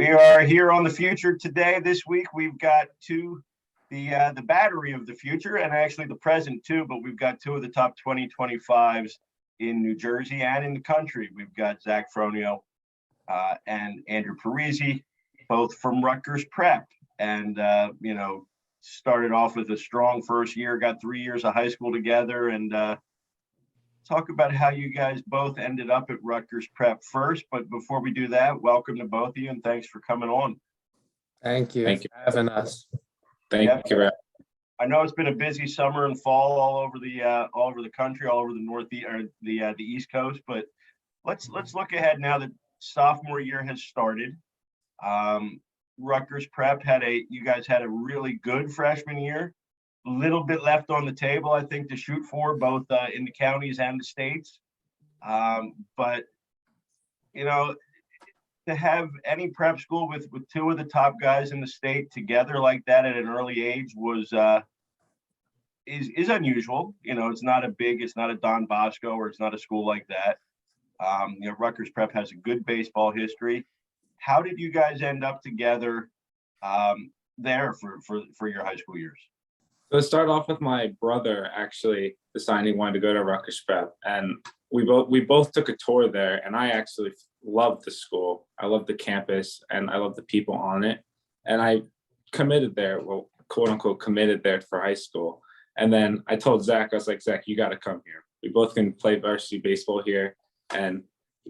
We are here on the future today. This week we've got the battery of the future and actually the present too, but we've got two of the top 2025s in New Jersey and in the country. We've got Zach Fronio and Andrew Parisi, both from Rutgers Prep, and started off with a strong first year, got 3 years of high school together, and talk about how you guys both ended up at Rutgers Prep first. But before we do that, welcome to both of you and thanks for coming on. Thank you for having us. Thank you. I know it's been a busy summer and fall all over the country, all over the Northeast or the East Coast. But let's look ahead now that sophomore year has started. Rutgers Prep you guys had a really good freshman year. A little bit left on the table, I think, to shoot for, both in the counties and the states. But to have any prep school with two of the top guys in the state together like that at an early age is unusual. It's not a Don Bosco, or it's not a school like that. Rutgers Prep has a good baseball history. How did you guys end up together there for your high school years? So it started off with my brother actually deciding he wanted to go to Rutgers Prep, and we both took a tour there, and I actually loved the school. I loved the campus, and I loved the people on it, and I committed there, well, quote unquote committed there for high school. And then I told Zach, I was like, Zach, you got to come here. We both can play varsity baseball here, and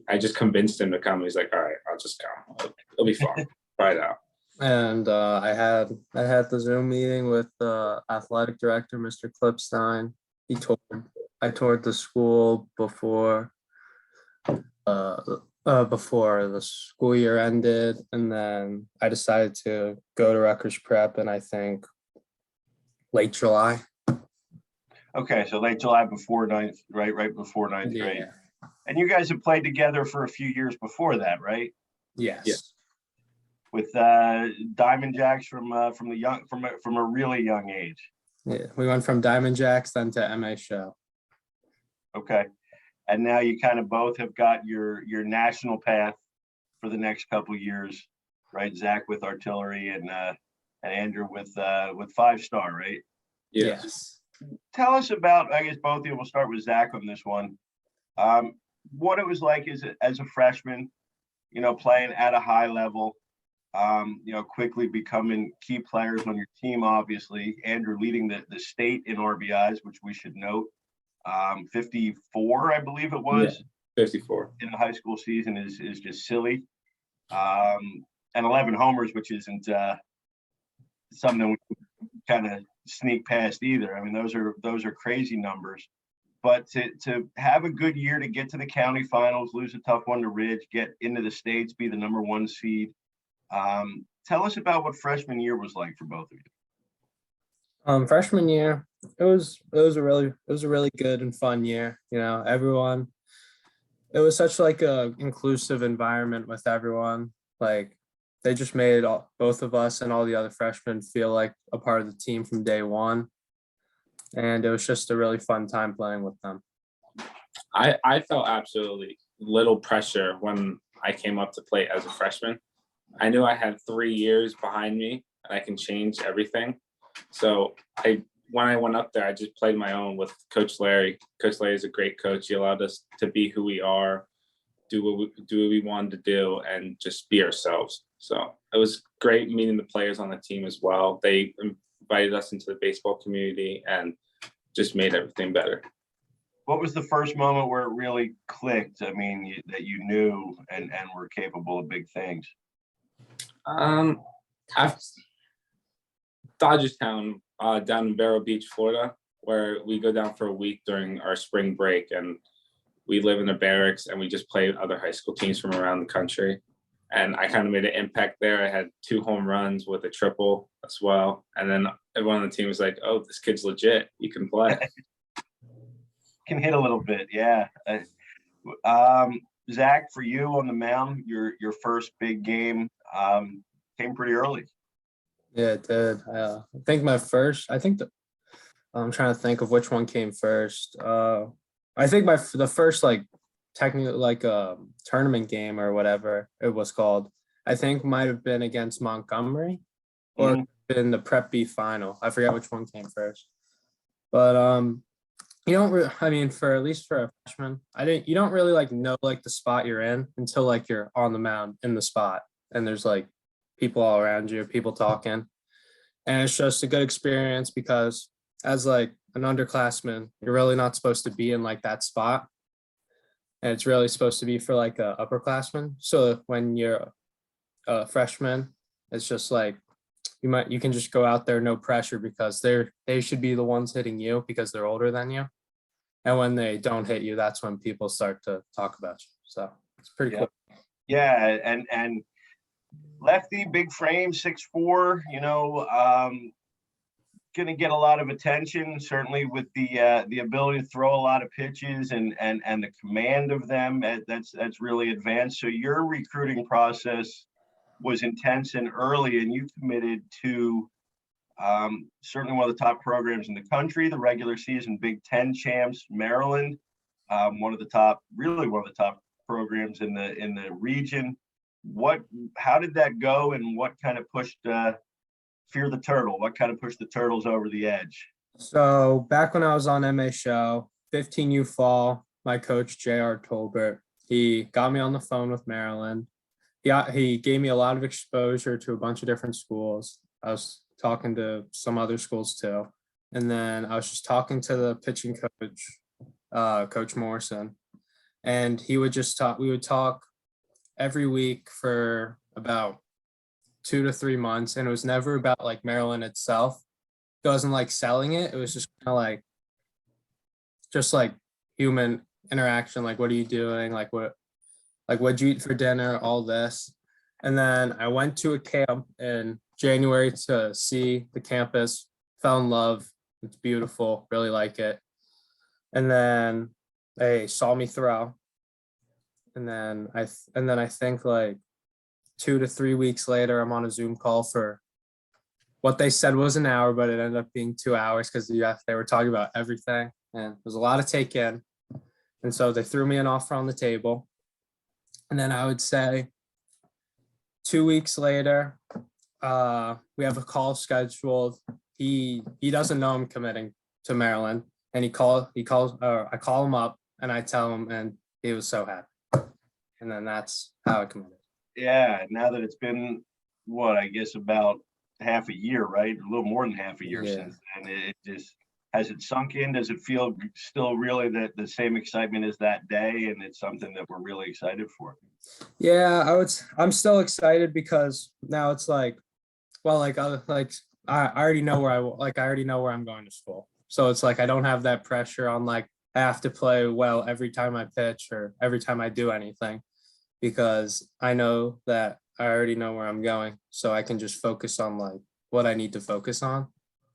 I just convinced him to come. He's like, all right, I'll just come. It'll be fun. Try it out. And I had the Zoom meeting with the athletic director, Mr. Clipstein. I toured the school before the school year ended, and then I decided to go to Rutgers Prep, and I think late July. Okay, so late July before ninth, right before ninth grade. And you guys have played together for a few years before that, right? Yes. Yeah. With Diamond Jacks from a really young age. Yeah, we went from Diamond Jacks then to MA Show. Okay, and now you kind of both have got your national path for the next couple of years, right? Zach with artillery and Andrew with 5-star, right? Yes. Tell us about, I guess both of you, we'll start with Zach on this one. What it was like as a freshman, playing at a high level, quickly becoming key players on your team, obviously. Andrew leading the state in RBIs, which we should note. 54, I believe it was. Yeah, 54. In the high school season is just silly. And 11 homers, which isn't something we kind of sneak past either. I mean, those are crazy numbers. But to have a good year, to get to the county finals, lose a tough one to Ridge, get into the states, be the number 1 seed. Tell us about what freshman year was like for both of you. Freshman year, it was a really good and fun year. Everyone. It was such like a inclusive environment with everyone. Like they just made both of us and all the other freshmen feel like a part of the team from day one. And it was just a really fun time playing with them. I felt absolutely little pressure when I came up to play as a freshman. I knew I had 3 years behind me and I can change everything. So when I went up there, I just played my own with Coach Larry. Coach Larry is a great coach. He allowed us to be who we are, do what we wanted to do, and just be ourselves. So it was great meeting the players on the team as well. They invited us into the baseball community and just made everything better. What was the first moment where it really clicked? I mean, that you knew and were capable of big things? Dodgerstown, down in Vero Beach, Florida, where we go down for a week during our spring break, and we live in the barracks and we just play other high school teams from around the country. And I kind of made an impact there. I had 2 home runs with a triple as well. And then everyone on the team was like, oh, this kid's legit. He can play. Can hit a little bit, yeah. Zach, for you on the mound, your first big game came pretty early. Yeah, it did. I think I'm trying to think of which one came first. I think the first technically tournament game or whatever it was called I think might have been against Montgomery or been the Prep B final. I forget which one came first. But you don't I mean, for at least for a freshman, you don't really like know like the spot you're in until like you're on the mound in the spot and there's like people all around you, people talking. And it's just a good experience because as like an underclassman, you're really not supposed to be in like that spot. And it's really supposed to be for like a upperclassman. So when you're a freshman, it's just like you can just go out there, no pressure, because they should be the ones hitting you because they're older than you. And when they don't hit you, that's when people start to talk about you. So it's pretty cool. Yeah, and lefty, big frame, 6'4", gonna get a lot of attention, certainly with the ability to throw a lot of pitches and the command of them. That's really advanced. So your recruiting process was intense and early, and you committed to certainly one of the top programs in the country, the regular season Big Ten champs, Maryland, one of the top programs in the region. How did that go, and what kind of pushed Fear the Turtle? What kind of pushed the Turtles over the edge? So back when I was on MA show, 15U fall, my coach J.R. Tolbert, he got me on the phone with Maryland. He gave me a lot of exposure to a bunch of different schools. I was talking to some other schools too. And then I was just talking to the pitching coach, Coach Morrison. And we would talk every week for about 2 to 3 months. And it was never about like Maryland itself. It wasn't like selling it. It was just kind of like, human interaction. Like, what are you doing? What'd you eat for dinner? All this. And then I went to a camp in January to see the campus, fell in love. It's beautiful, really like it. And then they saw me throw. And then I think like 2 to 3 weeks later, I'm on a Zoom call for what they said was an hour, but it ended up being 2 hours because they were talking about everything. And there's a lot to take in. And so they threw me an offer on the table. And then I would say 2 weeks later, we have a call scheduled. He doesn't know I'm committing to Maryland, and I call him up and I tell him, and he was so happy. And then that's how I committed. Yeah, now that it's been I guess about half a year, right? A little more than half a year since then. It just has it sunk in? Does it feel still really the same excitement as that day? And it's something that we're really excited for. Yeah, I'm still excited because now it's like, well, I already know where I already know where I'm going to school. So it's like I don't have that pressure on like I have to play well every time I pitch or every time I do anything, because I know that I already know where I'm going. So I can just focus on like what I need to focus on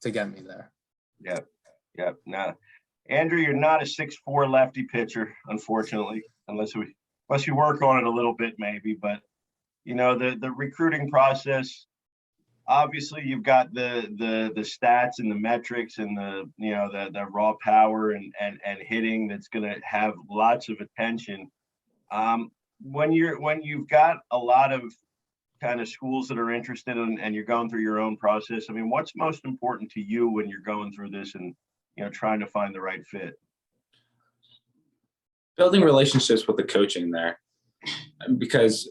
to get me there. Yep. Now, Andrew, you're not a 6'4" lefty pitcher, unfortunately, unless you work on it a little bit, maybe. But the recruiting process. Obviously, you've got the stats and the metrics and the raw power and hitting that's going to have lots of attention. When you've got a lot of kind of schools that are interested in, and you're going through your own process, I mean, what's most important to you when you're going through this and trying to find the right fit? Building relationships with the coaching there, because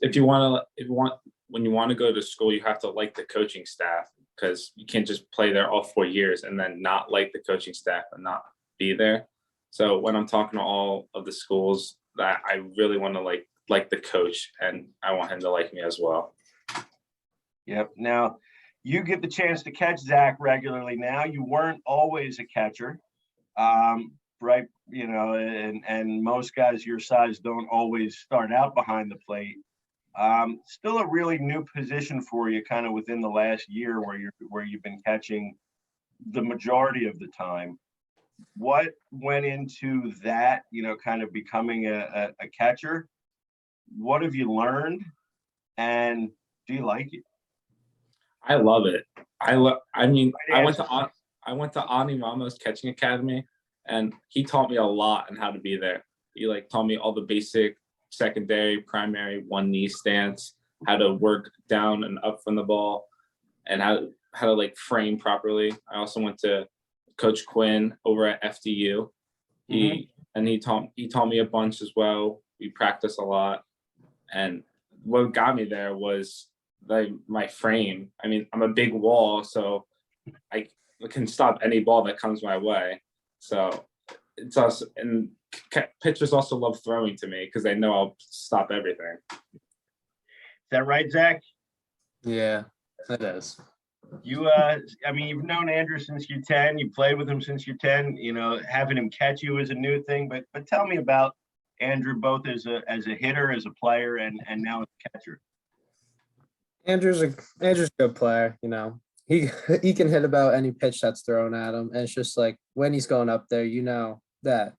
when you want to go to school, you have to like the coaching staff, because you can't just play there all 4 years and then not like the coaching staff and not be there. So when I'm talking to all of the schools, that I really want to like the coach, and I want him to like me as well. Yep. Now, you get the chance to catch Zach regularly now. You weren't always a catcher, right? And most guys your size don't always start out behind the plate. Still a really new position for you, kind of within the last year, where you've been catching the majority of the time. What went into that? Kind of becoming a catcher. What have you learned, and do you like it? I love it. I went to Ani Ramos Catching Academy, and he taught me a lot on how to be there. He taught me all the basic secondary, primary, one knee stance, how to work down and up from the ball, and how to like frame properly. I also went to Coach Quinn over at FDU. He taught me a bunch as well. We practiced a lot, and what got me there was like my frame. I mean, I'm a big wall, so I can stop any ball that comes my way. So it's also, and pitchers also love throwing to me because they know I'll stop everything. Is that right, Zach? Yeah, it is. You, I mean, you've known Andrew since you're 10. You played with him since you're 10. You know, having him catch you is a new thing. But tell me about Andrew, both as a hitter, as a player, and now as a catcher. Andrew's a good player. You know, he can hit about any pitch that's thrown at him, and it's just like when he's going up there, you know that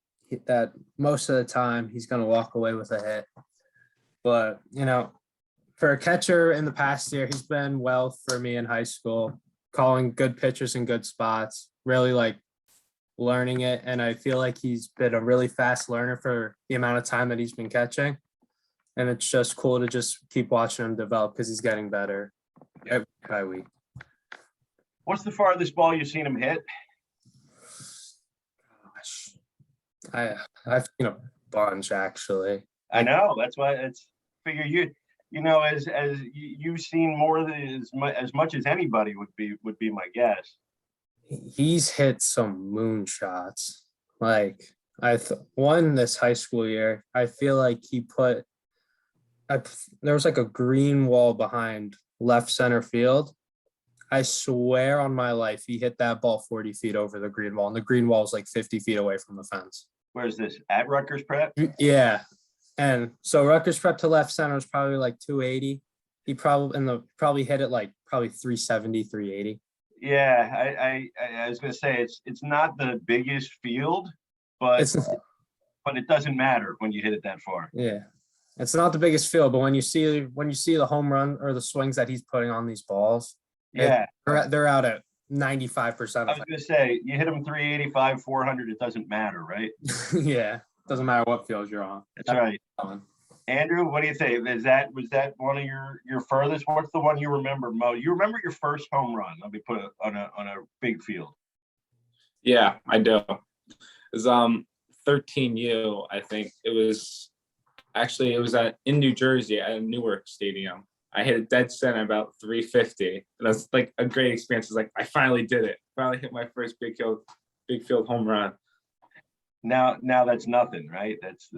most of the time he's gonna walk away with a hit. But you know, for a catcher in the past year, he's been well for me in high school, calling good pitches in good spots, really like learning it. And I feel like he's been a really fast learner for the amount of time that he's been catching. And it's just cool to just keep watching him develop because he's getting better by week. What's the farthest ball you've seen him hit? Gosh, I've seen a bunch actually. I know, that's why it's figure you know, as you've seen more than as much as anybody would be my guess. He's hit some moonshots. Like one this high school year, I feel like there was like a green wall behind left center field. I swear on my life, he hit that ball 40 feet over the green wall, and the green wall is like 50 feet away from the fence. Where's this? At Rutgers Prep? Yeah. And so Rutgers Prep to left center is probably like 280. He probably hit it like probably 370, 380. Yeah, I was gonna say it's not the biggest field, but it doesn't matter when you hit it that far. Yeah. It's not the biggest field, but when you see the home run or the swings that he's putting on these balls, yeah, they're out at 95%. I was gonna say you hit them 385, 400, it doesn't matter, right? Yeah. Doesn't matter what field you're on. That's right. Andrew, what do you think? Was that one of your furthest? What's the one you remember most? You remember your first home run? Let me put it on a big field. Yeah, I do. It was 13U, I think. It was in New Jersey at Newark Stadium. I hit a dead center about 350. And that's like a great experience. It's like I finally did it. Finally hit my first big field home run. Now that's nothing, right? That's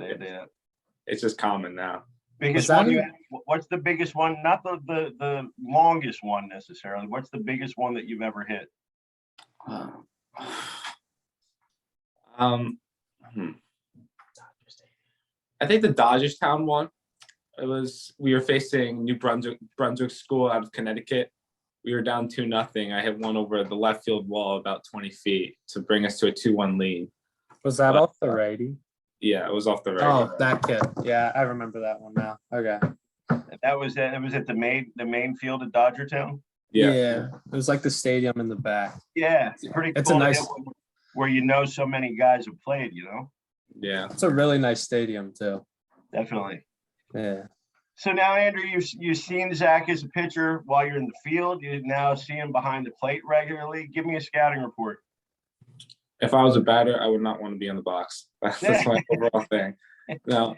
it's just common now. Biggest one what's the biggest one? Not the longest one necessarily. What's the biggest one that you've ever hit? I think the Dodgerstown one. We were facing New Brunswick School out of Connecticut. We were down 2-0. I hit one over the left field wall about 20 feet to bring us to a 2-1 lead. Was that off the righty? Yeah, it was off the righty. Oh, that kid. Yeah, I remember that one now. Okay. That was at the main field at Dodgertown. Yeah. It was like the stadium in the back. Yeah, it's pretty cool. It's a nice where you know so many guys have played, you know? Yeah. It's a really nice stadium too. Definitely. Yeah. So now, Andrew, you've seen Zach as a pitcher while you're in the field. You now see him behind the plate regularly. Give me a scouting report. If I was a batter, I would not want to be in the box. That's my overall thing. No,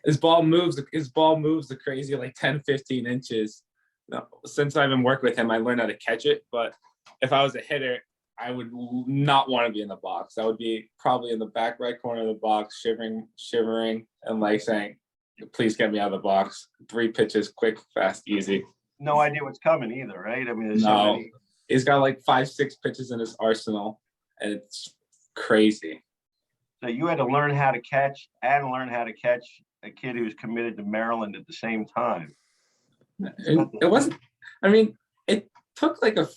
his ball moves the crazy like 10, 15 inches. No, since I've been working with him, I learned how to catch it. But if I was a hitter, I would not want to be in the box. I would be probably in the back right corner of the box, shivering, and like saying, please get me out of the box. 3 pitches, quick, fast, easy. No idea what's coming either, right? I mean, there's no, so many. He's got like 5-6 pitches in his arsenal, and it's crazy. So you had to learn how to catch and learn how to catch a kid who's committed to Maryland at the same time. It wasn't, I mean, it took like a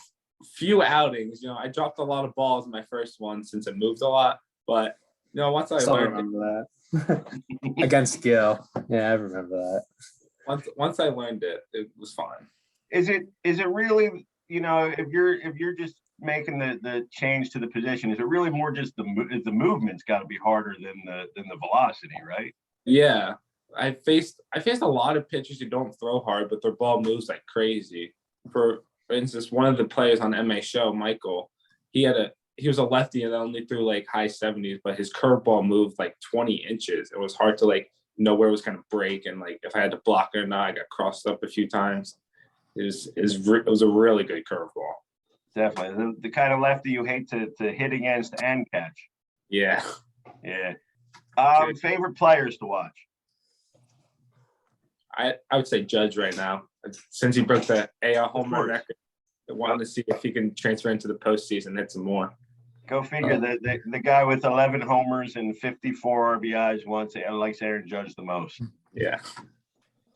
few outings. You know, I dropped a lot of balls in my first one since it moved a lot, but you know, once I learned that against Gil. Yeah, I remember that. Once I learned it, it was fine. Is it really, you know, if you're just making the change to the position, is it really more just the movement's got to be harder than the velocity, right? Yeah, I faced a lot of pitchers who don't throw hard, but their ball moves like crazy. For instance, one of the players on MA show, Michael, he was a lefty and only threw like high 70s, but his curveball moved like 20 inches. It was hard to like know where it was gonna break and like if I had to block it or not. I got crossed up a few times. It was a really good curveball. Definitely the kind of lefty you hate to hit against and catch. Yeah. Yeah. Favorite players to watch? I would say Judge right now. Since he broke the AL home run course. record, I wanted to see if he can transfer into the postseason and hit some more. Go figure. The guy with 11 homers and 54 RBIs likes Aaron Judge the most. Yeah.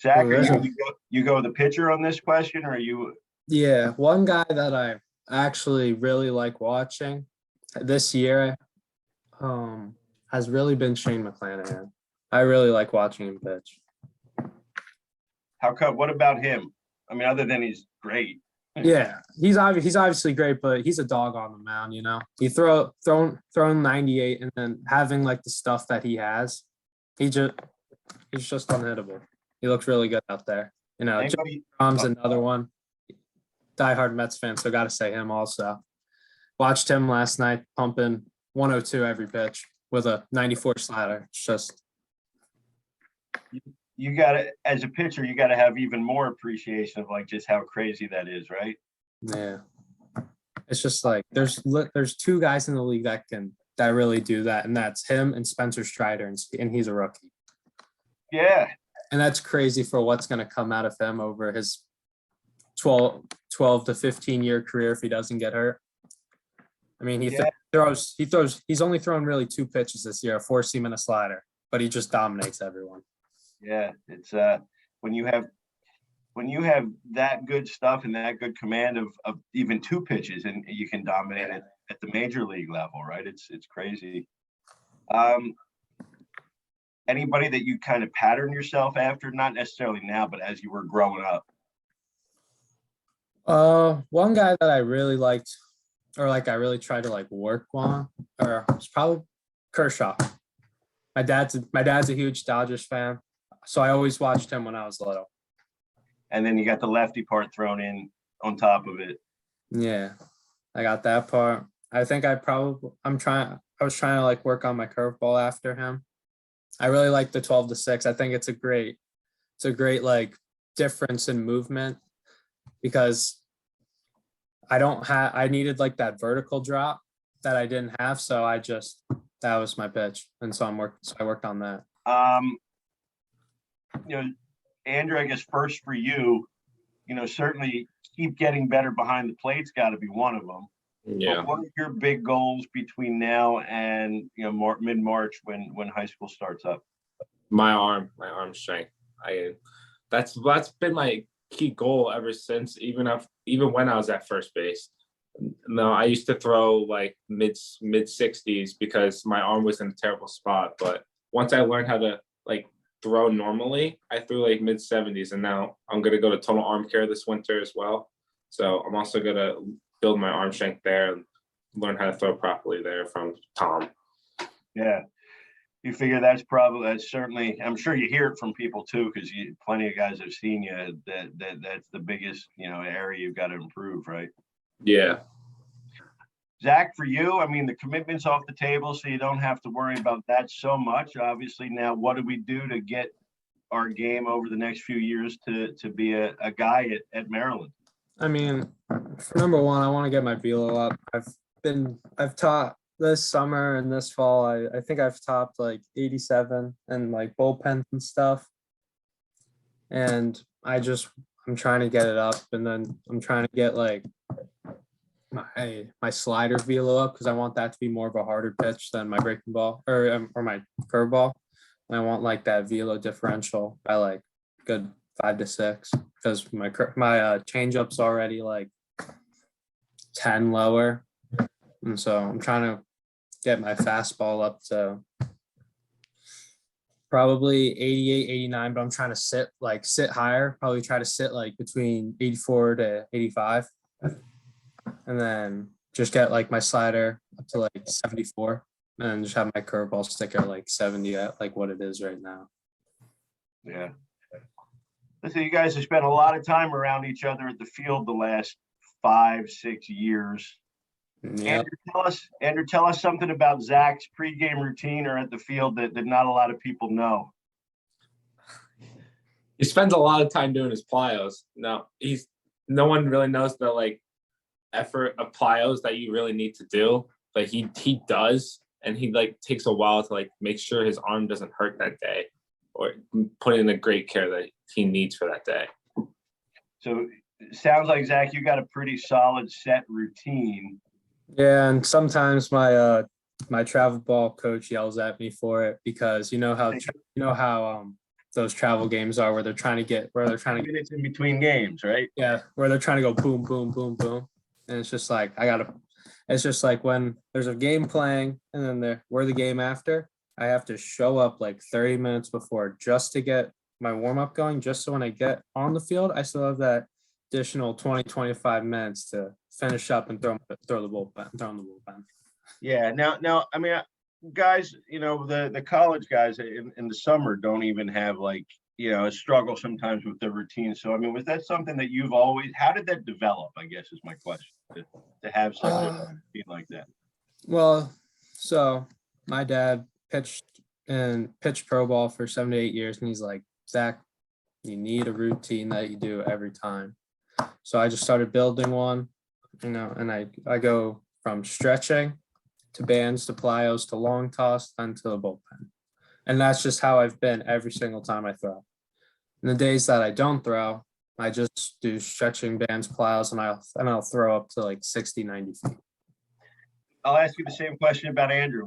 Zach, Oh, you go the pitcher on this question, or are you? Yeah, one guy that I actually really like watching this year has really been Shane McClanahan. I really like watching him pitch. How come? What about him? I mean, other than he's great. Yeah, he's obviously great, but he's a dog on the mound, you know. He throwing 98 and then having like the stuff that he has, he's just unhittable. He looks really good out there. You know, Anybody- Tom's another one. Diehard Mets fan, so got to say him also. Watched him last night pumping 102 every pitch with a 94 slider. It's just You got to, as a pitcher, you got to have even more appreciation of like just how crazy that is, right? yeah. It's just like there's two guys in the league that really do that, and that's him and Spencer Strider, and he's a rookie. Yeah. And that's crazy for what's going to come out of him over his 12 to 15 year career if he doesn't get hurt. I mean, he's only thrown really 2 pitches this year, a 4-seam and a slider, but he just dominates everyone. Yeah. It's when you have that good stuff and that good command of even 2 pitches and you can dominate it at the major league level, right? It's crazy. Anybody that you kind of pattern yourself after, not necessarily now, but as you were growing up? One guy that I really liked, or like I really tried to like work on, or it's probably Kershaw. My dad's a huge Dodgers fan, so I always watched him when I was little. And then you got the lefty part thrown in on top of it. Yeah, I got that part. I think I was trying to like work on my curveball after him. I really like the 12 to 6. I think it's a great like difference in movement because I needed like that vertical drop that I didn't have. So that was my pitch. And so I worked on that. Andrew, I guess first for you, certainly keep getting better behind the plate's got to be one of them. Yeah. But what are your big goals between now and mid-March when high school starts up? My arm strength. That's been my key goal ever since, even when I was at first base. No, I used to throw like mid 60s because my arm was in a terrible spot. But once I learned how to like throw normally, I threw like mid 70s, and now I'm gonna go to total arm care this winter as well. So I'm also gonna build my arm strength there and learn how to throw properly there from Tom. Yeah. You figure that's certainly, I'm sure you hear it from people too, because plenty of guys have seen you that's the biggest, area you've got to improve, right? Yeah. Zach, for you, I mean, the commitment's off the table, so you don't have to worry about that so much. Obviously, now what do we do to get our game over the next few years to be a guy at Maryland? I mean, for number one, I want to get my velo up. I've taught this summer and this fall. I think I've topped like 87 and like bullpens and stuff. And I'm trying to get it up, and then I'm trying to get like my slider velo up because I want that to be more of a harder pitch than my breaking ball or my curveball. And I want like that velo differential by like good 5 to 6 because my changeup's already like 10 lower, and so I'm trying to get my fastball up to probably 88, 89, but I'm trying to sit higher, probably try to sit like between 84 to 85, and then just get like my slider up to like 74 and just have my curveball stick at like 70 at like what it is right now. Yeah. Listen, you guys have spent a lot of time around each other at the field the last 5-6 years. Yeah. Andrew, tell us something about Zach's pregame routine or at the field that not a lot of people know. He spends a lot of time doing his plyos. No one really knows the like effort of plyos that you really need to do, but he does, and he like takes a while to like make sure his arm doesn't hurt that day, or put in the great care that he needs for that day. So it sounds like, Zach, you got a pretty solid set routine. Yeah, and sometimes my travel ball coach yells at me for it because you know how those travel games are where they're trying to get Minutes in between games, right? yeah, where they're trying to go boom, boom, boom, boom. And it's just like it's just like when there's a game playing and then we're the game after, I have to show up like 30 minutes before just to get my warm-up going, just so when I get on the field, I still have that additional 20-25 minutes to finish up and throw in the bullpen. Yeah. Now, I mean, guys, the college guys in the summer don't even have like, a struggle sometimes with their routine. So, I mean, was that something that how did that develop, I guess is my question, to have such a routine like that? Well, so my dad pitched pro ball for 7 to 8 years, and he's like, Zach, you need a routine that you do every time. So I just started building one, and I go from stretching to bands to plyos to long toss, then to the bullpen. And that's just how I've been every single time I throw. And the days that I don't throw, I just do stretching, bands, plyos, and I'll throw up to like 60, 90 feet. I'll ask you the same question about Andrew.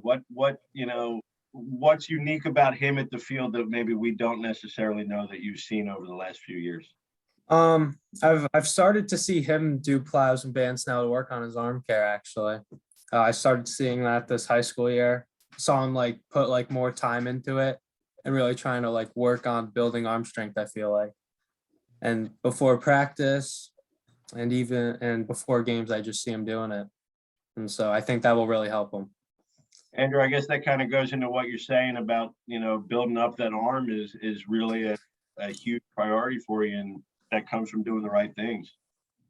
What's unique about him at the field that maybe we don't necessarily know that you've seen over the last few years? I've started to see him do plyos and bands now to work on his arm care. Actually, I started seeing that this high school year. Saw him like put like more time into it and really trying to like work on building arm strength, I feel like. And before practice and before games, I just see him doing it. And so I think that will really help him. Andrew, I guess that kind of goes into what you're saying about, building up that arm is really a huge priority for you, and that comes from doing the right things.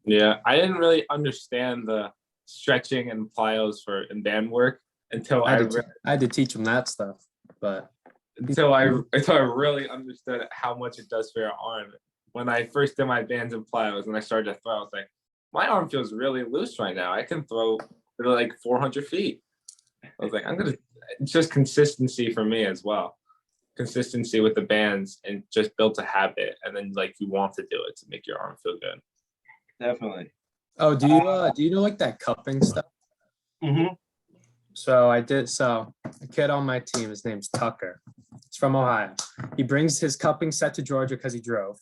Yeah, I didn't really understand the stretching and plyos in band work until I had to teach him that stuff, but until I really understood how much it does for your arm. When I first did my bands and plyos and I started to throw, I was like, my arm feels really loose right now. I can throw like 400 feet. I was like, it's just consistency for me as well. Consistency with the bands and just built a habit. And then like you want to do it to make your arm feel good. Definitely. Oh, do you know like that cupping stuff? Mm-hmm. So a kid on my team, his name's Tucker. He's from Ohio. He brings his cupping set to Georgia because he drove.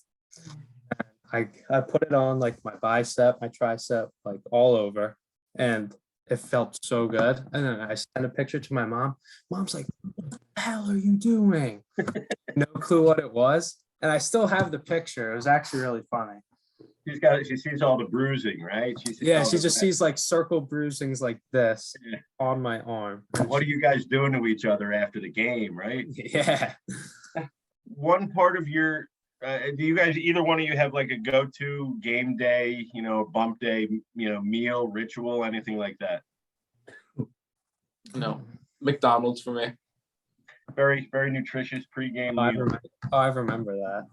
And I put it on like my bicep, my tricep, like all over. And it felt so good. And then I sent a picture to my mom. Mom's like, what the hell are you doing? No clue what it was. And I still have the picture. It was actually really funny. She sees all the bruising, right? She just sees like circle bruisings like this on my arm. What are you guys doing to each other after the game, right? Yeah. One part of your, do you guys, either one of you have like a go-to game day, bump day, meal, ritual, anything like that? No, McDonald's for me. Very, very nutritious pregame meal. I remember that.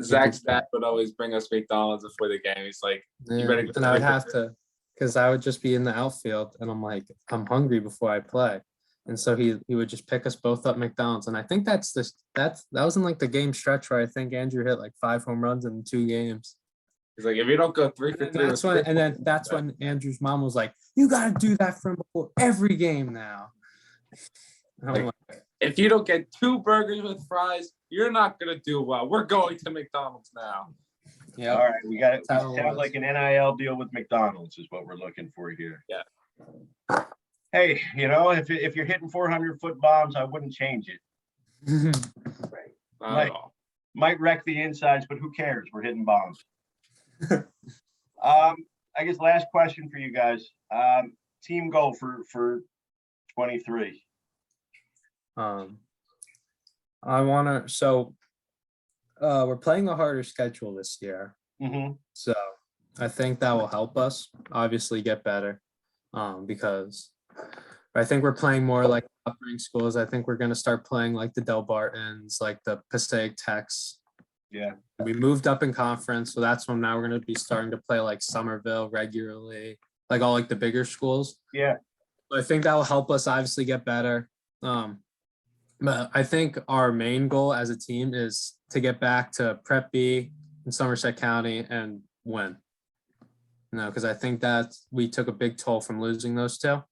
Zach's dad would always bring us McDonald's before the game. He's like, you better go. And I would have to, because I would just be in the outfield and I'm like, I'm hungry before I play. And so he would just pick us both up McDonald's. And I think that was in like the game stretch where I think Andrew hit like 5 home runs in 2 games. He's like, if you don't go 3 for 3. That's when Andrew's mom was like, you got to do that for every game now. If you don't get 2 burgers with fries, you're not going to do well. We're going to McDonald's now. Yeah. All right. We got it. Sounds like an NIL deal with McDonald's is what we're looking for here. Yeah. Hey, if you're hitting 400-foot bombs, I wouldn't change it. Not at all. Might wreck the insides, but who cares? We're hitting bombs. I guess last question for you guys. Team goal for 23. I want to, so we're playing a harder schedule this year. Mhm. So I think that will help us obviously get better. Because I think we're playing more like upper schools. I think we're going to start playing like the Del Bartons, like the Passaic Techs. Yeah. We moved up in conference, so that's when now we're going to be starting to play like Somerville regularly, like all like the bigger schools. Yeah. So I think that will help us obviously get better. But I think our main goal as a team is to get back to Prep B in Somerset County and win. No, because I think that we took a big toll from losing those two.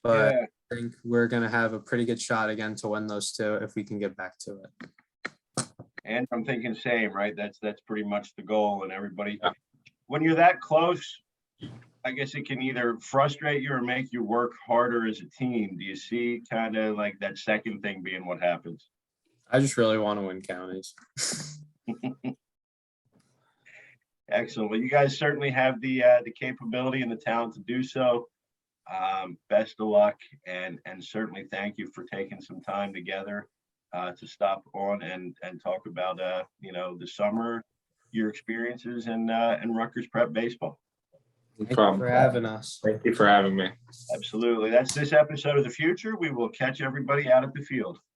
But Yeah. I think we're going to have a pretty good shot again to win those two if we can get back to it. And I'm thinking same, right? That's pretty much the goal. And everybody, Yeah. when you're that close, I guess it can either frustrate you or make you work harder as a team. Do you see kind of like that second thing being what happens? I just really want to win counties. Excellent. Well, you guys certainly have the capability and the talent to do so. Best of luck, and certainly thank you for taking some time together to stop on and talk about the summer, your experiences in Rutgers Prep baseball. No Thank you problem. for having us. Thank you for having me. Absolutely. That's this episode of The Future. We will catch everybody out at the field.